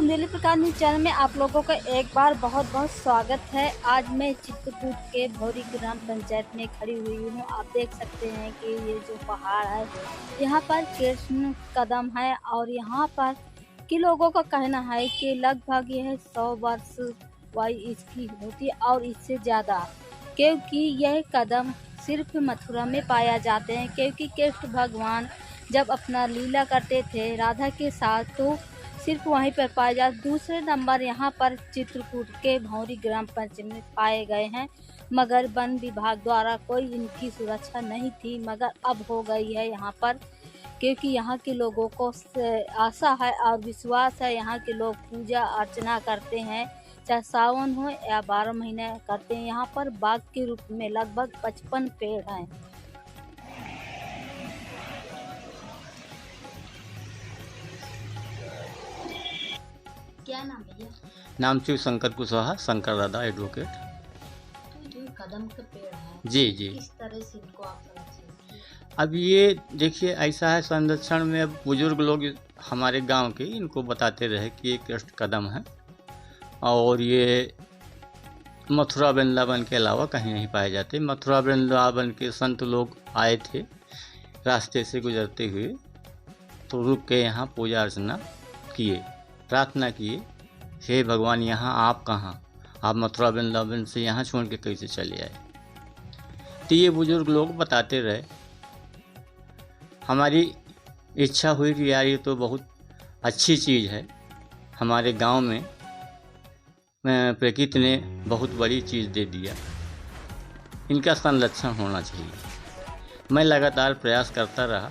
बुंदेली प्रकाश news channel में आप लोगों का एक बार बहुत बहुत स्वागत है। आज मैं चित्रकूट के भौरी ग्राम पंचायत में खड़ी हुई हूँ। आप देख सकते हैं कि ये जो पहाड़ है यहाँ पर कृष्ण कदम है और यहाँ पर के लोगों का कहना है कि लगभग यह 100 वर्ष वायु इसकी होती है और इससे ज़्यादा, क्योंकि यह कदम सिर्फ मथुरा में पाया जाते हैं। क्योंकि कृष्ण भगवान जब अपना लीला करते थे राधा के साथ तो सिर्फ वहीं पर पाए जाते। दूसरे नंबर यहाँ पर चित्रकूट के भौरी ग्राम पंचायत में पाए गए हैं, मगर वन विभाग द्वारा कोई इनकी सुरक्षा नहीं थी, मगर अब हो गई है यहाँ पर। क्योंकि यहाँ के लोगों को आशा है और विश्वास है। यहाँ के लोग पूजा अर्चना करते हैं, चाहे सावन हो या 12 महीने करते हैं। यहाँ पर बाग के रूप में लगभग 55 पेड़ हैं। क्या नाम है? नाम शिव शंकर कुशवाहा, शंकर दादा एडवोकेट। तो जो कदम के पेड़ हैं जी जी, किस तरह से इनको आप संरक्षित किए? अब ये देखिए ऐसा है, संरक्षण में अब बुजुर्ग लोग हमारे गांव के इनको बताते रहे कि ये कृष्ण कदम है और ये मथुरा वृंदावन के अलावा कहीं नहीं पाए जाते। मथुरा वृंदावन के संत लोग आए थे रास्ते से गुजरते हुए, तो रुक के यहाँ पूजा अर्चना किए, प्रार्थना किए, हे भगवान यहाँ आप कहाँ, आप मथुरा वृंदावन से यहाँ छोड़ के कैसे चले आए। तो ये बुजुर्ग लोग बताते रहे। हमारी इच्छा हुई कि यार ये तो बहुत अच्छी चीज़ है, हमारे गांव में प्रकृति ने बहुत बड़ी चीज़ दे दिया, इनका संरक्षण होना चाहिए। मैं लगातार प्रयास करता रहा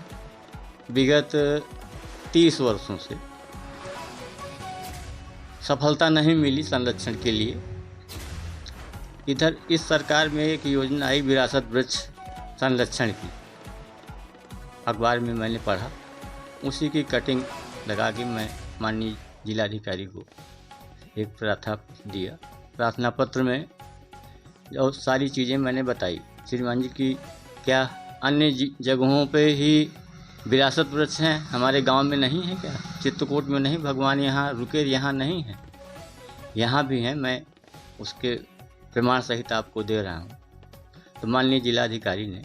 विगत 30 वर्षों से, सफलता नहीं मिली संरक्षण के लिए। इधर इस सरकार में एक योजना आई विरासत वृक्ष संरक्षण की, अखबार में मैंने पढ़ा, उसी की कटिंग लगा के मैं माननीय जिलाधिकारी को एक प्रार्थना पत्र में और सारी चीज़ें मैंने बताई। श्रीमान जी की क्या अन्य जगहों पे ही विरासत वृक्ष हैं, हमारे गांव में नहीं है क्या? चित्रकूट में नहीं, भगवान यहाँ रुके यहाँ नहीं है, यहाँ भी हैं। मैं उसके प्रमाण सहित आपको दे रहा हूँ। तो माननीय जिलाधिकारी ने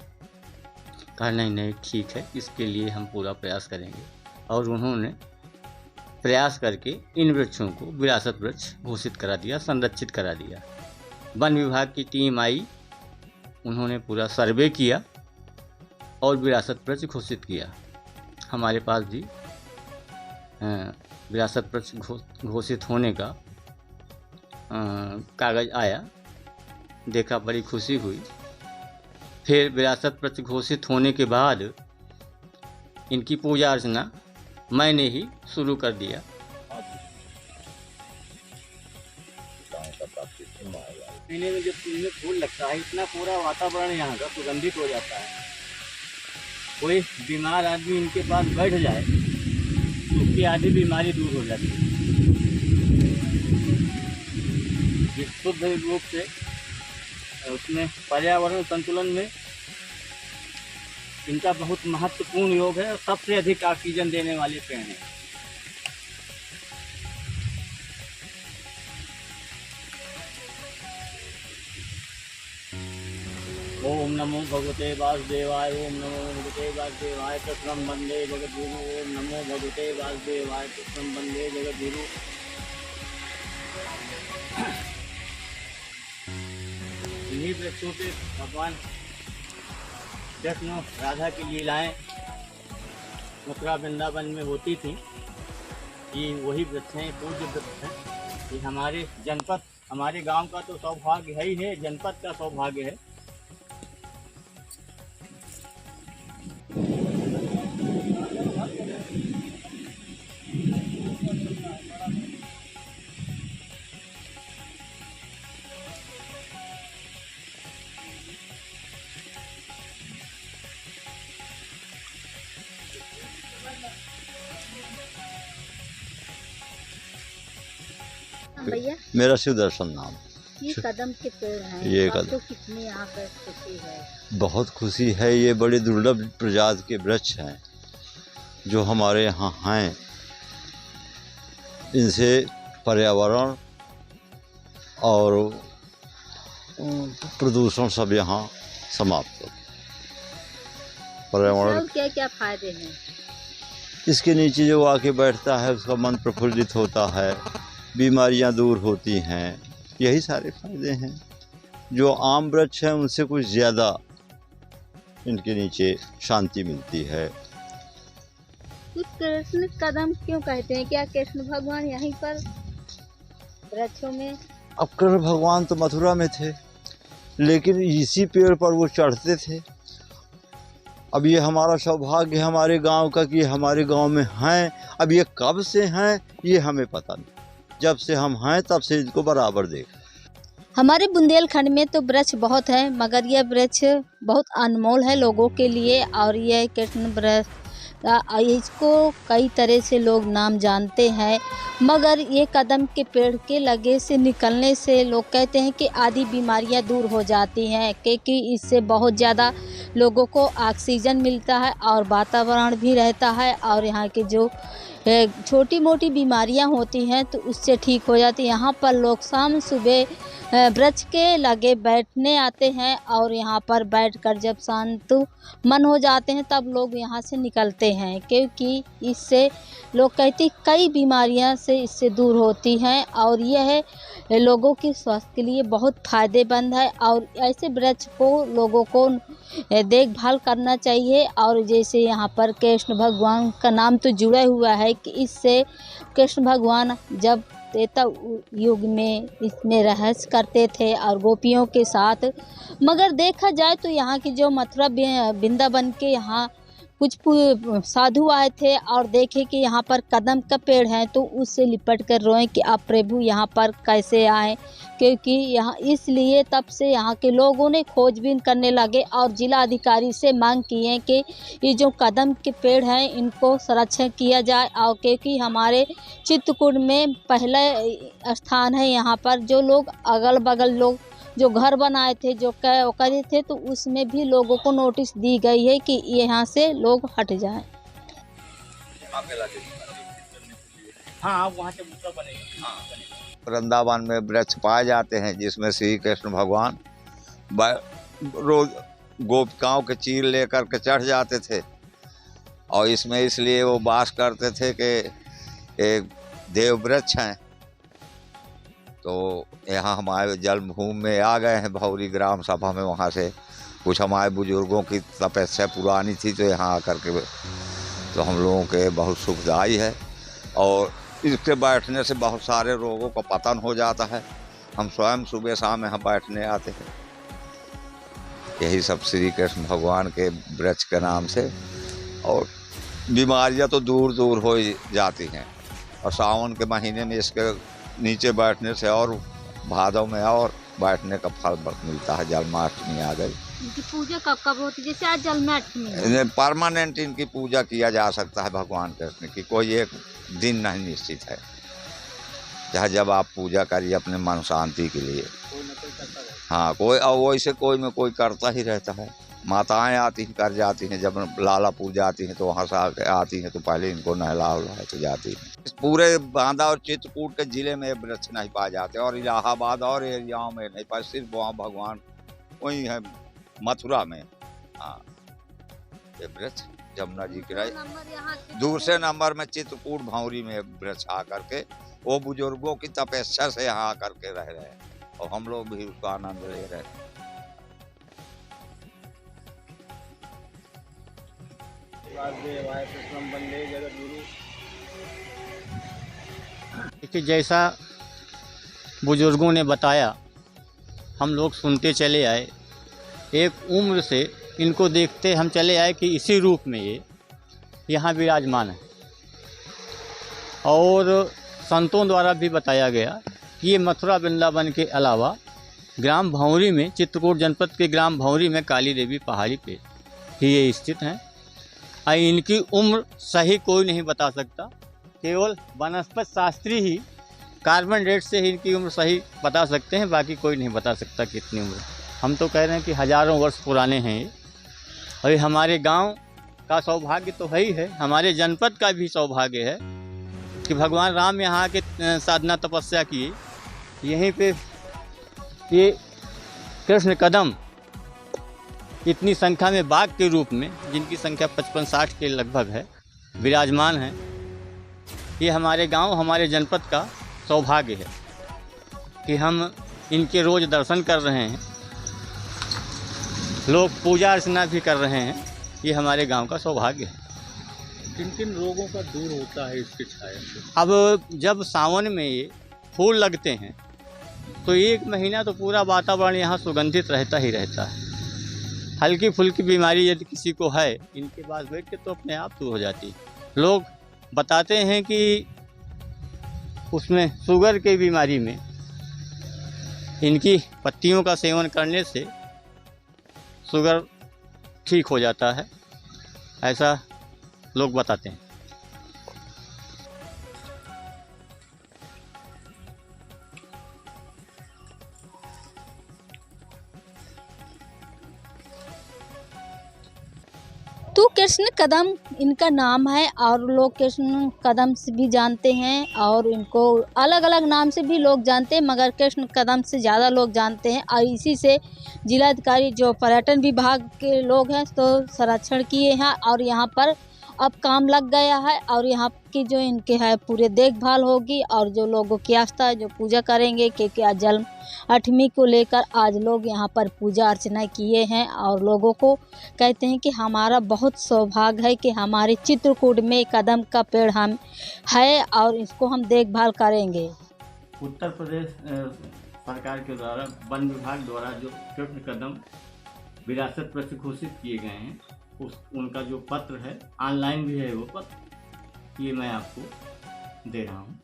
कहा नहीं ठीक है, इसके लिए हम पूरा प्रयास करेंगे, और उन्होंने प्रयास करके इन वृक्षों को विरासत वृक्ष घोषित करा दिया, संरक्षित करा दिया। वन विभाग की टीम आई, उन्होंने पूरा सर्वे किया और विरासत वृक्ष घोषित किया। हमारे पास भी विरासत वृक्ष घोषित होने का कागज़ आया, देखा, बड़ी खुशी हुई। फिर विरासत वृक्ष घोषित होने के बाद इनकी पूजा अर्चना मैंने ही शुरू कर दिया। महीने में जब इनमें फूल लगता है, इतना पूरा वातावरण यहाँ का सुगंधित हो जाता है। कोई बीमार आदमी इनके पास बैठ जाए तो उसकी आधी बीमारी दूर हो जाती है। शुद्ध रूप से उसमें पर्यावरण संतुलन में इनका बहुत महत्वपूर्ण योग है और सबसे अधिक ऑक्सीजन देने वाले पेड़ हैं। ओम नमो भगवते वासुदेवाय, ओम नमो भगवते वासुदेवाय, कृष्णं वंदे जगद्गुरु। ओम नमो भगवते वासुदेवाय, कृष्णं वंदे जगद्गुरु। इन्हीं वृक्षों पे भगवान कृष्ण राधा की लीलाएं मथुरा वृंदावन में होती थी। ये वही वृक्ष हैं, पूज्य वृक्ष हैं। ये हमारे जनपद, हमारे गांव का तो सौभाग्य है ही है, जनपद का सौभाग्य है। भैया मेरा शिवदर्शन नाम। ये कदम के पेड़ हैं, ये आपको कदम कितने यहाँ पर खुशी है? बहुत खुशी है। ये बड़े दुर्लभ प्रजाति के वृक्ष हैं जो हमारे यहाँ हैं। इनसे पर्यावरण और प्रदूषण सब यहाँ समाप्त हो। पर्यावरण क्या क्या फायदे हैं? इसके नीचे जो आके बैठता है उसका मन प्रफुल्लित होता है, बीमारियां दूर होती हैं, यही सारे फायदे हैं। जो आम वृक्ष हैं उनसे कुछ ज़्यादा इनके नीचे शांति मिलती है। कृष्ण कदम क्यों कहते हैं? क्या कृष्ण भगवान यहीं पर वृक्षों में? अब कृष्ण भगवान तो मथुरा में थे, लेकिन इसी पेड़ पर वो चढ़ते थे। अब ये हमारा सौभाग्य है हमारे गांव का कि हमारे गांव में हैं। अब ये कब से हैं ये हमें पता नहीं, जब से हम हैं तब से इनको बराबर देख। हमारे बुंदेलखंड में तो वृक्ष बहुत है, मगर यह वृक्ष बहुत अनमोल है लोगों के लिए। और यह कृष्ण वृक्ष इसको कई तरह से लोग नाम जानते हैं, मगर ये कदम के पेड़ के लगे से निकलने से लोग कहते हैं कि आधी बीमारियां दूर हो जाती हैं, क्योंकि इससे बहुत ज़्यादा लोगों को ऑक्सीजन मिलता है और वातावरण भी रहता है। और यहाँ के जो छोटी मोटी बीमारियां होती हैं तो उससे ठीक हो जाती है। यहाँ पर लोग शाम सुबह वृक्ष के लगे बैठने आते हैं और यहाँ पर बैठकर जब शांत मन हो जाते हैं तब लोग यहाँ से निकलते हैं, क्योंकि इससे लोग कहते हैं कई बीमारियां से इससे दूर होती हैं और यह लोगों के स्वास्थ्य के लिए बहुत फ़ायदेमंद है। और ऐसे वृक्ष को लोगों को देखभाल करना चाहिए। और जैसे यहाँ पर कृष्ण भगवान का नाम तो जुड़ा हुआ है कि इससे कृष्ण भगवान जब त्रेता युग में इसमें रहस्य करते थे और गोपियों के साथ। मगर देखा जाए तो यहाँ की जो मथुरा वृंदावन के यहाँ कुछ साधु आए थे और देखे कि यहाँ पर कदम का पेड़ है, तो उससे लिपट कर रोए कि आप प्रभु यहाँ पर कैसे आए, क्योंकि यहाँ इसलिए तब से यहाँ के लोगों ने खोजबीन करने लगे और जिला अधिकारी से मांग की है कि ये जो कदम के पेड़ हैं इनको संरक्षण किया जाए। और क्योंकि हमारे चित्रकूट में पहला स्थान है यहाँ पर, जो लोग अगल बगल लोग जो घर बनाए थे जो करे थे तो उसमें भी लोगों को नोटिस दी गई है कि यहाँ से लोग हट जाएं। हाँ, वहाँ से बनेगा। वृंदावन में वृक्ष पाए जाते हैं जिसमें श्री कृष्ण भगवान रोज गोपिकाओं के चीर लेकर के चढ़ जाते थे। और इसमें इसलिए वो वास करते थे कि एक देव वृक्ष हैं। तो यहाँ हमारे जन्मभूमि में आ गए हैं भौरी ग्राम सभा में, वहाँ से कुछ हमारे बुजुर्गों की तपस्या पुरानी थी तो यहाँ आकर के तो हम लोगों के बहुत सुखदायी है। और इसके बैठने से बहुत सारे रोगों का पतन हो जाता है। हम स्वयं सुबह शाम यहाँ बैठने आते हैं। यही सब श्री कृष्ण भगवान के वृक्ष के नाम से। और बीमारियाँ तो दूर दूर हो जाती हैं। और सावन के महीने में इसके नीचे बैठने से और भादों में और बैठने का फल मिलता है। जन्माष्टमी आ गई। इनकी पूजा कब कब होती है? जैसे आज जन्माष्टमी परमानेंट इनकी पूजा किया जा सकता है भगवान कृष्ण की, कोई एक दिन नहीं निश्चित है। चाहे जब आप पूजा करिए अपने मन शांति के लिए। हाँ, कोई वैसे कोई में कोई करता ही रहता है। माताएं आती हैं कर जाती हैं, जब लाला पूजा आती हैं तो वहाँ से आती हैं तो पहले इनको नहला उला के जाती हैं। पूरे बांदा और चित्रकूट के जिले में वृक्ष नहीं पाए जाते और इलाहाबाद और एरियाओं में नहीं पाए, सिर्फ वहाँ भगवान वही है मथुरा में। हाँ, ये वृक्ष जमुना जी के दूसरे नंबर में चित्रकूट भौरी में वृक्ष आकर के वो बुजुर्गों की तपस्या से यहाँ आकर के रह रहे हैं और हम लोग भी उसका आनंद ले रहे हैं। कि जैसा बुजुर्गों ने बताया हम लोग सुनते चले आए। एक उम्र से इनको देखते हम चले आए कि इसी रूप में ये यहाँ विराजमान है। और संतों द्वारा भी बताया गया कि ये मथुरा वृंदावन के अलावा ग्राम भौरी में, चित्रकूट जनपद के ग्राम भौरी में काली देवी पहाड़ी पे ही ये स्थित हैं। इनकी उम्र सही कोई नहीं बता सकता, केवल वनस्पति शास्त्री ही कार्बन डेट से ही इनकी उम्र सही बता सकते हैं, बाकी कोई नहीं बता सकता कितनी उम्र। हम तो कह रहे हैं कि हज़ारों वर्ष पुराने हैं ये। और ये हमारे गांव का सौभाग्य तो है ही है, हमारे जनपद का भी सौभाग्य है कि भगवान राम यहाँ के साधना तपस्या किए। यहीं पे ये कृष्ण कदम इतनी संख्या में बाघ के रूप में, जिनकी संख्या 55-60 के लगभग है, विराजमान है। ये हमारे गांव, हमारे जनपद का सौभाग्य है कि हम इनके रोज़ दर्शन कर रहे हैं, लोग पूजा अर्चना भी कर रहे हैं। ये हमारे गांव का सौभाग्य है। किन किन रोगों का दूर होता है इसकी छाया से? अब जब सावन में ये फूल लगते हैं तो 1 महीना तो पूरा वातावरण यहाँ सुगंधित रहता ही रहता है। हल्की फुल्की बीमारी यदि किसी को है, इनके पास बैठ के तो अपने आप दूर हो जाती है। लोग बताते हैं कि उसमें शुगर की बीमारी में इनकी पत्तियों का सेवन करने से शुगर ठीक हो जाता है, ऐसा लोग बताते हैं। तो कृष्ण कदम इनका नाम है और लोग कृष्ण कदम से भी जानते हैं और इनको अलग अलग नाम से भी लोग जानते हैं, मगर कृष्ण कदम से ज़्यादा लोग जानते हैं। और इसी से जिलाधिकारी जो पर्यटन विभाग के लोग हैं तो संरक्षण किए हैं और यहाँ पर अब काम लग गया है और यहाँ की जो इनके है पूरे देखभाल होगी। और जो लोगों की आस्था है, जो पूजा करेंगे, क्योंकि आज जन्माष्टमी को लेकर आज लोग यहाँ पर पूजा अर्चना किए हैं और लोगों को कहते हैं कि हमारा बहुत सौभाग्य है कि हमारे चित्रकूट में कदम का पेड़ हम है और इसको हम देखभाल करेंगे। उत्तर प्रदेश सरकार के द्वारा वन विभाग द्वारा जो कृष्ण कदम विरासत पर घोषित किए गए हैं, उनका जो पत्र है, ऑनलाइन भी है वो पत्र, ये मैं आपको दे रहा हूँ।